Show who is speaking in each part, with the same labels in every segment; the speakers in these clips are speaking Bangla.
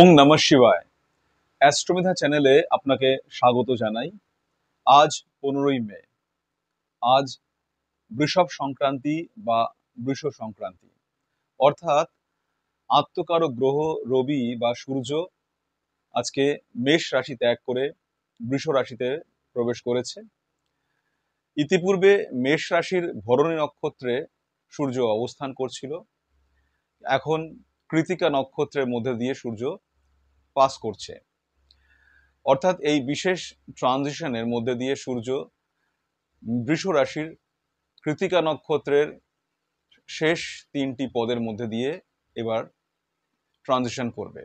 Speaker 1: ওং নমঃ শিবায়। অ্যাস্ট্রোমেধা চ্যানেলে আপনাকে স্বাগত জানাই। আজ 15ই মে। আজ বৃষভ সংক্রান্তি বা বৃষ সংক্রান্তি, অর্থাৎ আত্মকারক গ্রহ রবি বা সূর্য আজকে মেষ রাশি ত্যাগ করে বৃষ রাশিতে প্রবেশ করেছে। ইতিপূর্বে মেষ রাশির ভরণী নক্ষত্রে সূর্য অবস্থান করছিল, এখন কৃতিকা নক্ষত্রের মধ্যে দিয়ে সূর্য পাস করছে। অর্থাৎ এই বিশেষ ট্রানজিশনের মধ্যে দিয়ে সূর্য বৃষ রাশির কৃতিকা নক্ষত্রের শেষ 3টি পদের মধ্যে দিয়ে এবার ট্রানজিশন করবে।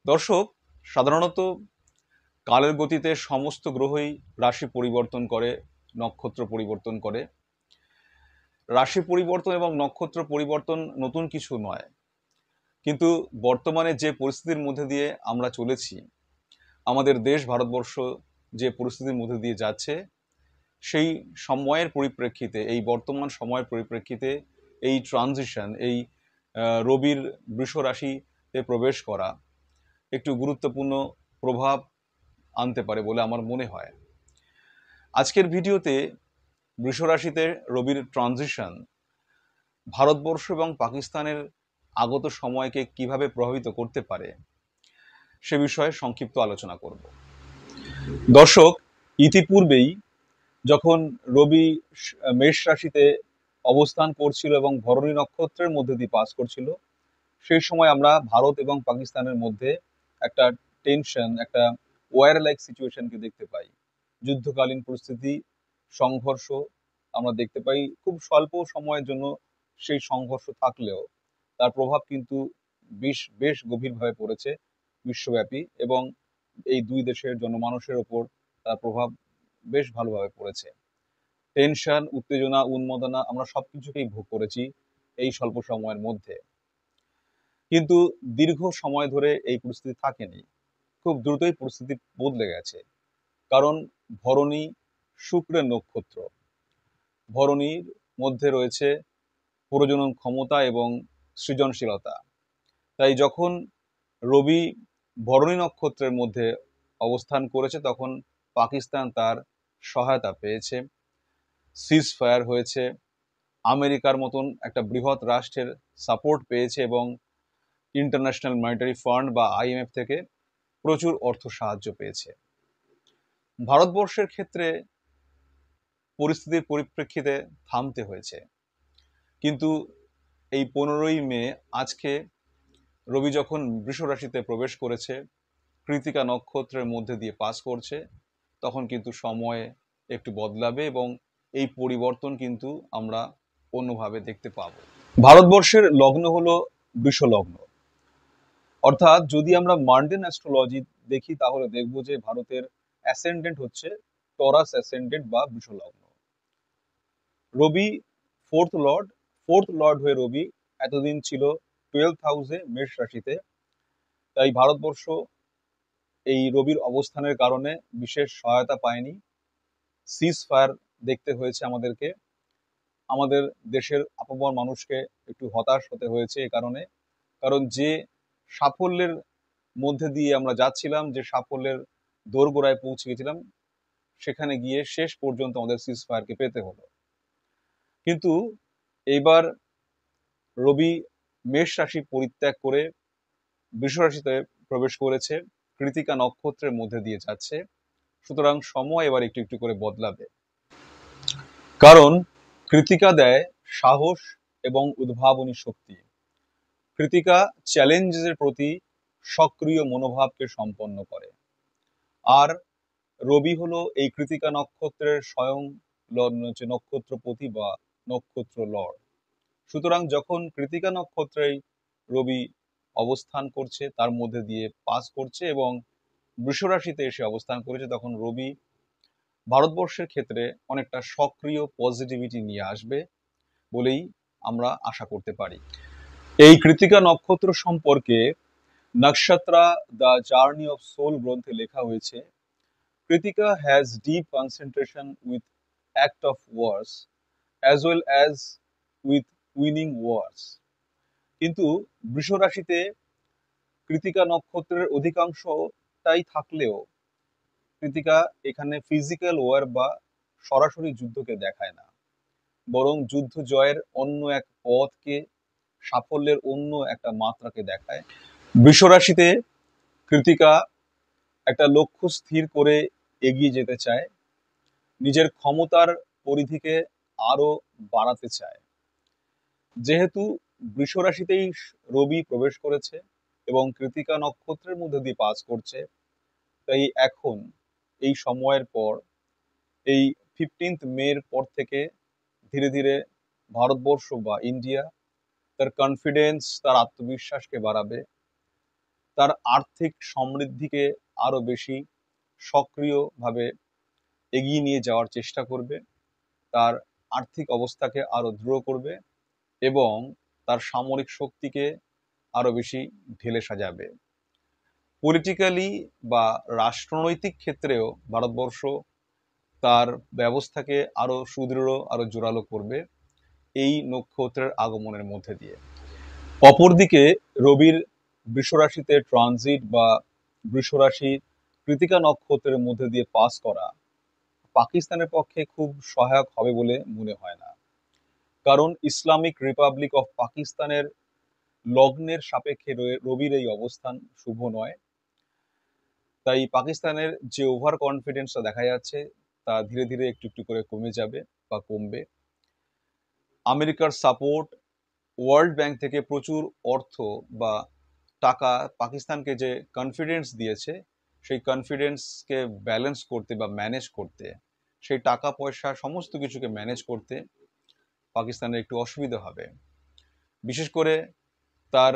Speaker 1: দর্শক, সাধারণত কালের গতিতে সমস্ত গ্রহই রাশি পরিবর্তন করে, নক্ষত্র পরিবর্তন করে। রাশি পরিবর্তন এবং নক্ষত্র পরিবর্তন নতুন কিছু নয়, কিন্তু বর্তমানে যে পরিস্থিতির মধ্যে দিয়ে আমরা চলেছি, আমাদের দেশ ভারতবর্ষ যে পরিস্থিতির মধ্যে দিয়ে যাচ্ছে, সেই সময়ের পরিপ্রেক্ষিতে, এই বর্তমান সময়ের পরিপ্রেক্ষিতে এই ট্রানজিশন, এই রবির বৃষ রাশিতে প্রবেশ করা একটু গুরুত্বপূর্ণ প্রভাব আনতে পারে বলে আমার মনে হয়। আজকের ভিডিওতে বৃষ রাশিতে রবির ট্রানজিশন ভারতবর্ষ এবং পাকিস্তানের আগত সময়কে কিভাবে প্রভাবিত করতে পারে সে বিষয়ে সংক্ষিপ্ত আলোচনা করব। দর্শক, ইতিপূর্বেই যখন রবি মেষ রাশিতে অবস্থান করছিল এবং ভরণী নক্ষত্রের মধ্যে দিয়ে পাস করছিল, সেই সময় আমরা ভারত এবং পাকিস্তানের মধ্যে একটা টেনশন, একটা ওয়ার লাইক সিচুয়েশনকে দেখতে পাই। যুদ্ধকালীন পরিস্থিতি, সংঘর্ষ আমরা দেখতে পাই। খুব স্বল্প সময়ের জন্য সেই সংঘর্ষ থাকলেও তার প্রভাব কিন্তু বেশ গভীরভাবে পড়েছে বিশ্বব্যাপী, এবং এই দুই দেশের জনমানুষের ওপর তার প্রভাব বেশ ভালোভাবে পড়েছে। টেনশন, উত্তেজনা, উন্মাদনা আমরা সবকিছুকেই ভোগ করেছি এই স্বল্প সময়ের মধ্যে। কিন্তু দীর্ঘ সময় ধরে এই পরিস্থিতি থাকেনি, খুব দ্রুতই পরিস্থিতি বদলে গেছে। কারণ ভরণী শুক্রের নক্ষত্র, ভরণীর মধ্যে রয়েছে প্রজনন ক্ষমতা এবং সৃজনশীলতা। তাই যখন রবি ভরণী নক্ষত্রের মধ্যে অবস্থান করেছে, তখন পাকিস্তান তার সহায়তা পেয়েছে, সিজ ফায়ার হয়েছে, আমেরিকার মতন একটা বৃহৎ রাষ্ট্রের সাপোর্ট পেয়েছে, এবং ইন্টারন্যাশনাল মনিটারি ফান্ড বা IMF থেকে প্রচুর অর্থ সাহায্য পেয়েছে। ভারতবর্ষের ক্ষেত্রে পরিস্থিতির পরিপ্রেক্ষিতে থামতে হয়েছে। কিন্তু এই 15ই মে, আজকে রবি যখন বৃষ রাশিতে প্রবেশ করেছে, কৃতিকা নক্ষত্রের মধ্যে দিয়ে পাস করছে, তখন কিন্তু সময় একটু বদলাবে এবং এই পরিবর্তন কিন্তু আমরা অন্যভাবে দেখতে পাবো। ভারতবর্ষের লগ্ন হলো বৃষ লগ্ন। অর্থাৎ যদি আমরা মান্ডেন অ্যাস্ট্রোলজি দেখি, তাহলে দেখবো যে ভারতের অ্যাসেন্ডেন্ট হচ্ছে টরাস অ্যাসেন্ডেন্ট বা বৃষ লগ্ন। রবি ফোর্থ লর্ড হয়ে রবি এতদিন ছিল 12th হাউসে, মেষ রাশিতে। তাই ভারতবর্ষ এই রবির অবস্থানের কারণে বিশেষ সহায়তা পায়নি, সিজ ফায়ার দেখতে হয়েছে আমাদেরকে। আমাদের দেশের আপামর মানুষকে একটু হতাশ হতে হয়েছে এ কারণে, কারণ যে সাফল্যের মধ্যে দিয়ে আমরা যাচ্ছিলাম, যে সাফল্যের দোরগোড়ায় পৌঁছে গেছিলাম, সেখানে গিয়ে শেষ পর্যন্ত আমাদের সিজ ফায়ারকে পেতে হলো। কিন্তু এইবার রবি মেষ রাশি পরিত্যাগ করে বৃষ রাশিতে প্রবেশ করেছে, কৃতিকা নক্ষত্রের মধ্যে দিয়ে যাচ্ছে। সুতরাং সময় এবার একটু একটু করে বদলাবে, কারণ কৃতিকা দেয় সাহস এবং উদ্ভাবনী শক্তি। কৃতিকা চ্যালেঞ্জের প্রতি সক্রিয় মনোভাবকে সম্পন্ন করে। আর রবি হলো এই কৃতিকা নক্ষত্রের স্বয়ং নক্ষত্রপতি বা নক্ষত্র লর্ড। সুতরাং যখন কৃতিকা নক্ষত্রেই রবি অবস্থান করছে, তার মধ্যে দিয়ে পাস করছে এবং বৃষ রাশিতে এসে অবস্থান করেছে, তখন রবি ভারতবর্ষের ক্ষেত্রে অনেকটা সক্রিয় পজিটিভিটি নিয়ে আসবে বলেই আমরা আশা করতে পারি। এই কৃতিকা নক্ষত্র সম্পর্কে Nakshatra the journey of soul গ্রন্থে লেখা হয়েছে, Krittika has deep concentration with act of wars as well as with winning wars. কিন্তু বৃষ রাশিতে কৃতিকা নক্ষত্রের অধিকাংশটাই থাকলেও কৃতিকা এখানে ফিজিক্যাল ওয়ার বা সরাসরি যুদ্ধকে দেখায় না, বরং যুদ্ধ জয়ের অন্য এক পথকে, সাফল্যের অন্য একটা মাত্রাকে দেখায়। বৃষরাশিতে কৃতিকা একটা লক্ষ্য স্থির করে এগিয়ে যেতে চায়, নিজের ক্ষমতার পরিধিকে আরো বাড়াতে চায়। যেহেতু বৃষরাশিতেই রবি প্রবেশ করেছে এবং কৃতিকা নক্ষত্রের মধ্যে দিয়ে পাস করছে, তাই এখন এই সময়ের পর, এই 15 মের পর থেকে ধীরে ধীরে ভারতবর্ষ বা ইন্ডিয়া তার কনফিডেন্স, তার আত্মবিশ্বাসকে বাড়াবে, তার আর্থিক সমৃদ্ধিকে আরো বেশি সক্রিয়ভাবে এগিয়ে নিয়ে যাওয়ার চেষ্টা করবে, তার আর্থিক অবস্থাকে আরো দৃঢ় করবে এবং তার সামরিক শক্তিকে আরো বেশি ঢেলে সাজাবে। পলিটিক্যালি বা রাষ্ট্রনৈতিক ক্ষেত্রেও ভারতবর্ষ তার ব্যবস্থাকে আরো সুদৃঢ়, আরো জোরালো করবে এই নক্ষত্রের আগমনের মধ্যে দিয়ে। অপরদিকে রবির বৃষরাশিতে ট্রানজিট বা বৃষরাশি কৃতিকা নক্ষত্রের মধ্যে দিয়ে পাস করা পাকিস্তানের পক্ষে খুব সহায়ক হবে বলে মনে হয় না, কারণ ইসলামিক রিপাবলিক অফ পাকিস্তানের লগ্নের সাপেক্ষে রবির এই অবস্থান শুভ নয়। তাই পাকিস্তানের যে ওভার কনফিডেন্সটা দেখা যাচ্ছে তা ধীরে ধীরে একটু একটু করে কমে যাবে বা কমবে। আমেরিকার সাপোর্ট, ওয়ার্ল্ড ব্যাংক থেকে প্রচুর অর্থ বা টাকা পাকিস্তানকে যে কনফিডেন্স দিয়েছে, সেই কনফিডেন্সকে ব্যালেন্স করতে বা ম্যানেজ করতে, সেই টাকা পয়সা সমস্ত কিছুকে ম্যানেজ করতে পাকিস্তানের একটু অসুবিধা হবে। বিশেষ করে তার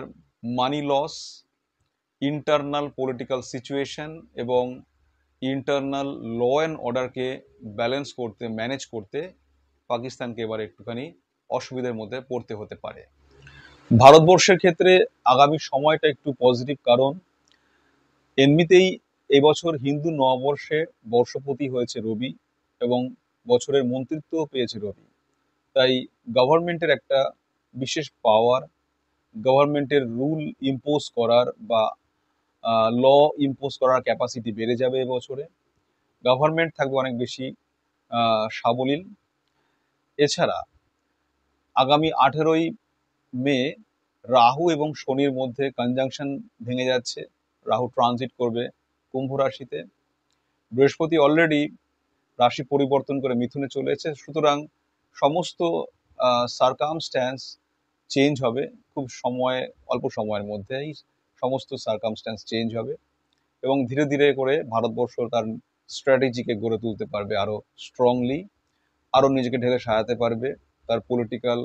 Speaker 1: money loss, internal political situation এবং ইন্টারনাল ল অ্যান্ড অর্ডারকে ব্যালেন্স করতে, ম্যানেজ করতে পাকিস্তানকে এবার একটুখানি অসুবিধার মধ্যে পড়তে হতে পারে। ভারতবর্ষের ক্ষেত্রে আগামী সময়টা একটু পজিটিভ, কারণ এমনিতেই এবছর হিন্দু নববর্ষে বর্ষপতি হয়েছে রবি এবং বছরের মন্ত্রিত্বও পেয়েছে রবি। তাই গভর্নমেন্টের একটা বিশেষ পাওয়ার, গভর্নমেন্টের রুল ইম্পোজ করার বা ল ইম্পোজ করার ক্যাপাসিটি বেড়ে যাবে এবছরে। গভর্নমেন্ট থাকবে অনেক বেশি সাবলীল। এছাড়া আগামী 18ই মে রাহু এবং শনির মধ্যে কনজাংশন ভেঙে যাচ্ছে, রাহু ট্রানজিট করবে কুম্ভ রাশিতে। বৃহস্পতি অলরেডি রাশি পরিবর্তন করে মিথুনে চলে এসেছে, সুতরাং সমস্ত সার্কামস্ট্যান্স চেঞ্জ হবে খুব অল্প সময়ের মধ্যেই সমস্ত সার্কামস্ট্যান্স চেঞ্জ হবে এবং ধীরে ধীরে করে ভারতবর্ষ তার স্ট্র্যাটেজিকে গড়ে তুলতে পারবে আরো স্ট্রংলি, আরো নিজেকে ঢেলে সাজাতে পারবে। তার পলিটিক্যাল,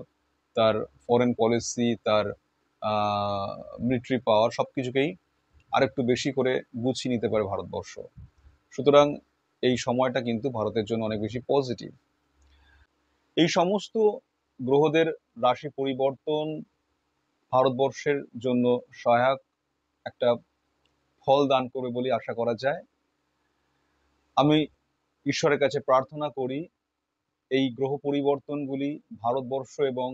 Speaker 1: তার ফরেন পলিসি, তার মিলিটারি পাওয়ার সবকিছুকেই আরেকটু বেশি করে গুছিয়ে নিতে পারে ভারতবর্ষ। সুতরাং এই সময়টা কিন্তু ভারতের জন্য অনেক বেশি পজিটিভ। এই সমস্ত গ্রহদের রাশি পরিবর্তন ভারতবর্ষের জন্য সহায়ক একটা ফল দান করবে বলে আশা করা যায়। আমি ঈশ্বরের কাছে প্রার্থনা করি এই গ্রহ পরিবর্তনগুলি ভারতবর্ষ এবং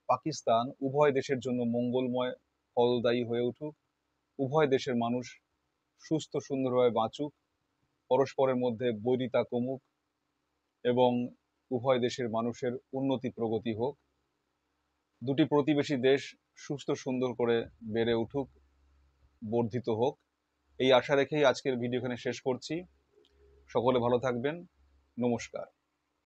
Speaker 1: পাকিস্তান উভয় দেশের জন্য মঙ্গলময়, ফলদায়ী হয়ে উঠুক। উভয় দেশের মানুষ সুস্থ সুন্দরভাবে বাঁচুক, পরস্পরের মধ্যে বৈরিতা কমুক এবং উভয় দেশের মানুষের উন্নতি প্রগতি হোক। দুটি প্রতিবেশী দেশ সুস্থ সুন্দর করে বেড়ে উঠুক, বর্ধিত হোক, এই আশা রেখেই আজকের ভিডিও এখানে শেষ করছি। সকলে ভালো থাকবেন। নমস্কার।